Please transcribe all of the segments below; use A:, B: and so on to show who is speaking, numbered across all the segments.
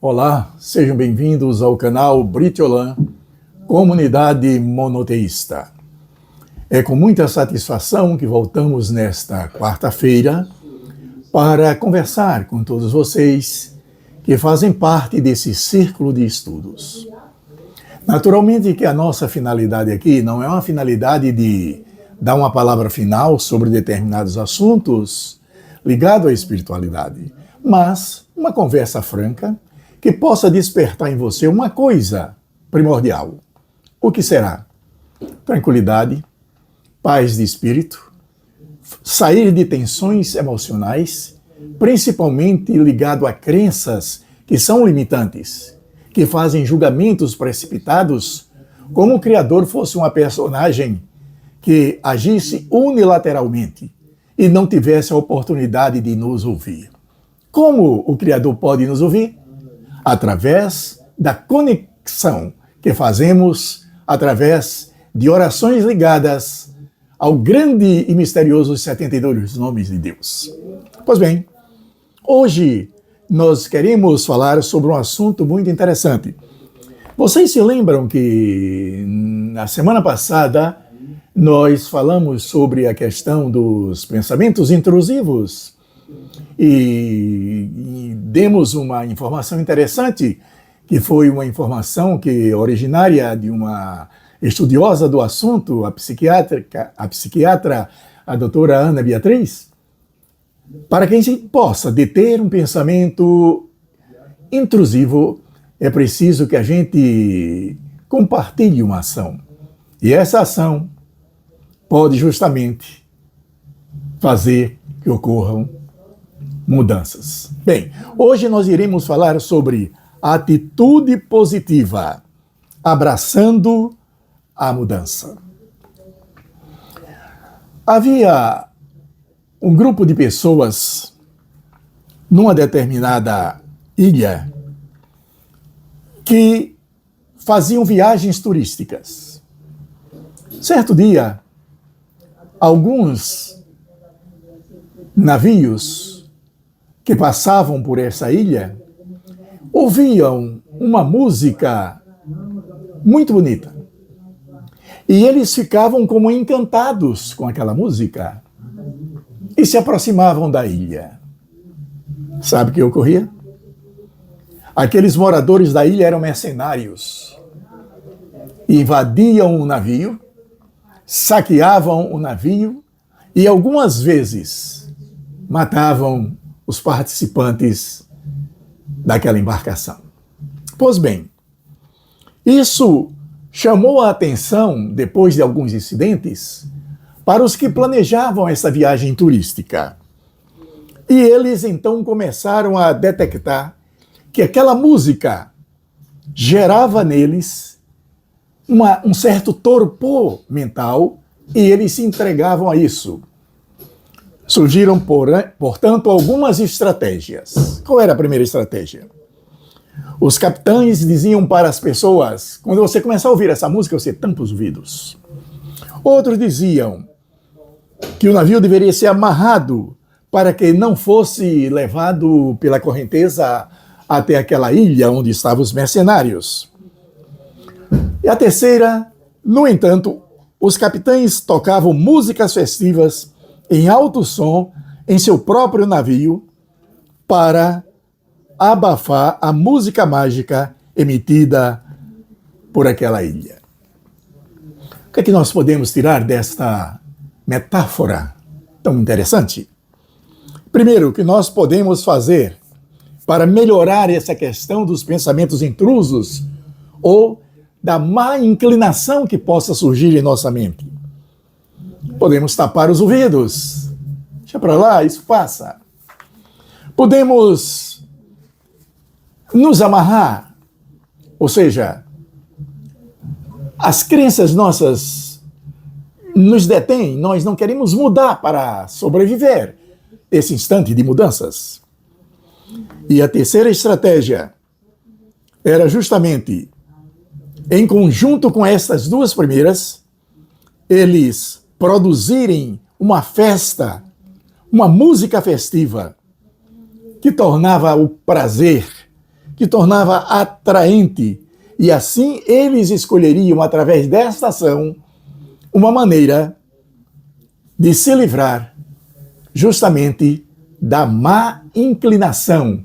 A: Olá, sejam bem-vindos ao canal Britiolan, Comunidade Monoteísta. É com muita satisfação que voltamos nesta quarta-feira para conversar com todos vocês que fazem parte desse círculo de estudos. Naturalmente que a nossa finalidade aqui não é uma finalidade de dar uma palavra final sobre determinados assuntos ligados à espiritualidade, mas uma conversa franca que possa despertar em você uma coisa primordial. O que será? Tranquilidade, paz de espírito, sair de tensões emocionais, principalmente ligado a crenças que são limitantes, que fazem julgamentos precipitados, como o Criador fosse uma personagem que agisse unilateralmente e não tivesse a oportunidade de nos ouvir. Como o Criador pode nos ouvir? Através da conexão que fazemos através de orações ligadas ao grande e misterioso 72 nomes de Deus. Pois bem, hoje nós queremos falar sobre um assunto muito interessante. Vocês se lembram que na semana passada nós falamos sobre a questão dos pensamentos intrusivos e demos uma informação interessante, que foi uma informação que originária de uma estudiosa do assunto, a psiquiatra, a doutora Ana Beatriz, para que a gente possa deter um pensamento intrusivo, é preciso que a gente compartilhe uma ação. E essa ação pode justamente fazer que ocorram mudanças. Bem, hoje nós iremos falar sobre atitude positiva, abraçando a mudança. Havia um grupo de pessoas numa determinada ilha que faziam viagens turísticas. Certo dia, alguns navios que passavam por essa ilha ouviam uma música muito bonita. E eles ficavam como encantados com aquela música e se aproximavam da ilha. Sabe o que ocorria? Aqueles moradores da ilha eram mercenários. Invadiam o navio, saqueavam o navio e algumas vezes matavam os participantes daquela embarcação. Pois bem, isso chamou a atenção, depois de alguns incidentes, para os que planejavam essa viagem turística. E eles então começaram a detectar que aquela música gerava neles um certo torpor mental e eles se entregavam a isso. Surgiram, portanto, algumas estratégias. Qual era a primeira estratégia? Os capitães diziam para as pessoas, quando você começar a ouvir essa música, você tampa os ouvidos. Outros diziam que o navio deveria ser amarrado para que não fosse levado pela correnteza até aquela ilha onde estavam os mercenários. E a terceira, no entanto, os capitães tocavam músicas festivas em alto som em seu próprio navio para abafar a música mágica emitida por aquela ilha. O que é que nós podemos tirar desta metáfora tão interessante? Primeiro, o que nós podemos fazer para melhorar essa questão dos pensamentos intrusos ou da má inclinação que possa surgir em nossa mente? Podemos tapar os ouvidos. Deixa para lá, isso passa. Podemos nos amarrar, ou seja, as crenças nossas nos detêm, nós não queremos mudar para sobreviver esse instante de mudanças. E a terceira estratégia era justamente, em conjunto com estas duas primeiras, eles produzirem uma festa, uma música festiva, que tornava o prazer que tornava atraente, e assim eles escolheriam, através desta ação, uma maneira de se livrar justamente da má inclinação,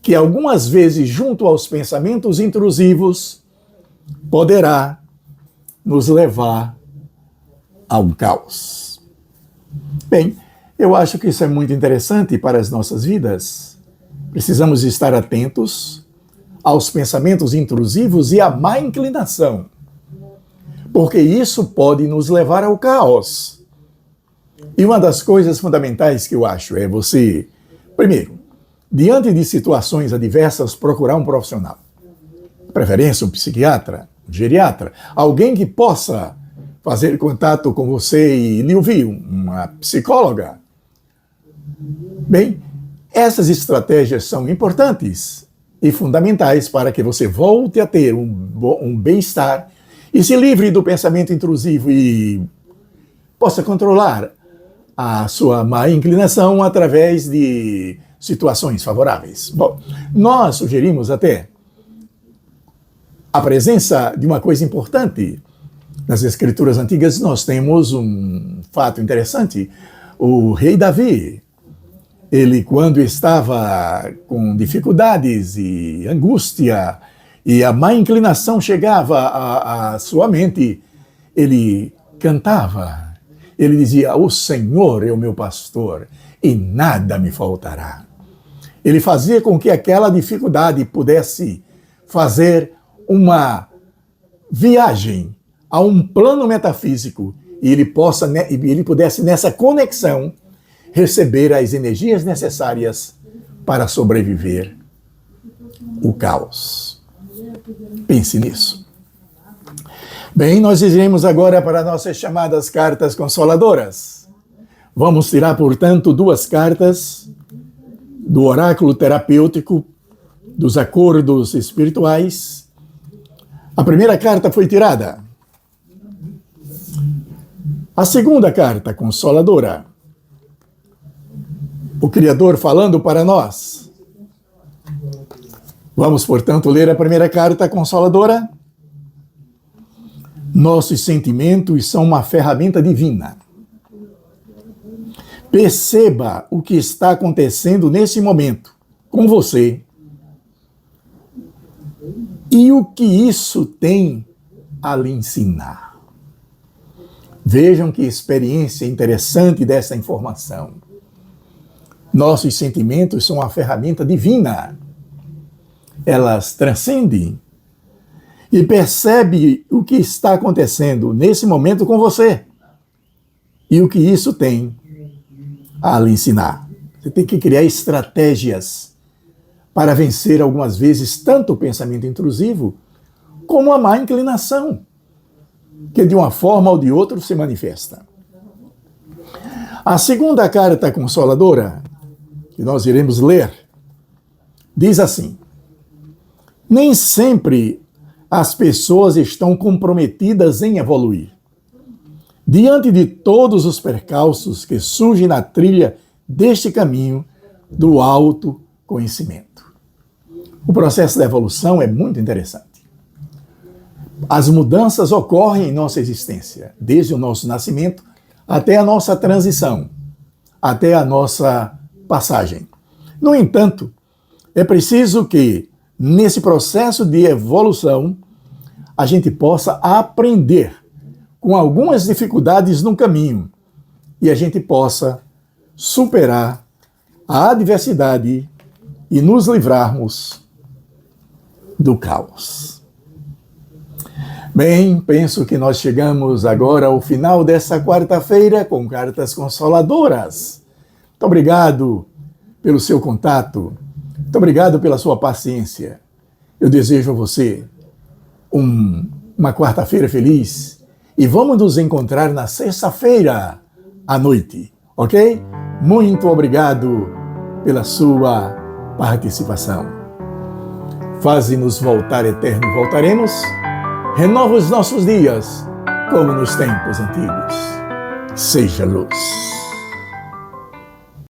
A: que algumas vezes, junto aos pensamentos intrusivos, poderá nos levar ao caos. Bem, eu acho que isso é muito interessante para as nossas vidas. Precisamos estar atentos aos pensamentos intrusivos e à má inclinação, porque isso pode nos levar ao caos. E uma das coisas fundamentais que eu acho é você, primeiro, diante de situações adversas, procurar um profissional. De preferência, um psiquiatra, um geriatra, alguém que possa fazer contato com você e lhe ouvir, uma psicóloga. Bem, essas estratégias são importantes e fundamentais para que você volte a ter um bem-estar e se livre do pensamento intrusivo e possa controlar a sua má inclinação através de situações favoráveis. Bom, nós sugerimos até a presença de uma coisa importante. Nas escrituras antigas nós temos um fato interessante. O rei Davi, ele quando estava com dificuldades e angústia e a má inclinação chegava à sua mente, ele cantava. Ele dizia: o Senhor é o meu pastor e nada me faltará. Ele fazia com que aquela dificuldade pudesse fazer uma viagem a um plano metafísico e ele pudesse, nessa conexão, receber as energias necessárias para sobreviver o caos. Pense nisso. Bem, nós iremos agora para nossas chamadas cartas consoladoras. Vamos tirar, portanto, 2 cartas do oráculo terapêutico dos acordos espirituais. A primeira carta foi tirada. A segunda carta consoladora. O Criador falando para nós. Vamos, portanto, ler a primeira carta consoladora. Nossos sentimentos são uma ferramenta divina. Perceba o que está acontecendo nesse momento com você e o que isso tem a lhe ensinar. Vejam que experiência interessante dessa informação. Nossos sentimentos são uma ferramenta divina. Elas transcendem. E percebe o que está acontecendo nesse momento com você. E o que isso tem a lhe ensinar. Você tem que criar estratégias para vencer algumas vezes tanto o pensamento intrusivo como a má inclinação, que de uma forma ou de outra se manifesta. A segunda carta consoladora, que nós iremos ler, diz assim: nem sempre as pessoas estão comprometidas em evoluir. Diante de todos os percalços que surgem na trilha deste caminho do autoconhecimento. O processo da evolução é muito interessante. As mudanças ocorrem em nossa existência, desde o nosso nascimento até a nossa transição, até a nossa passagem. No entanto, é preciso que, nesse processo de evolução, a gente possa aprender com algumas dificuldades no caminho e a gente possa superar a adversidade e nos livrarmos do caos. Bem, penso que nós chegamos agora ao final dessa quarta-feira com cartas consoladoras. Muito obrigado pelo seu contato. Muito obrigado pela sua paciência. Eu desejo a você uma quarta-feira feliz e vamos nos encontrar na sexta-feira à noite, ok? Muito obrigado pela sua participação. Faze-nos voltar eterno e voltaremos. Renova os nossos dias como nos tempos antigos. Seja luz.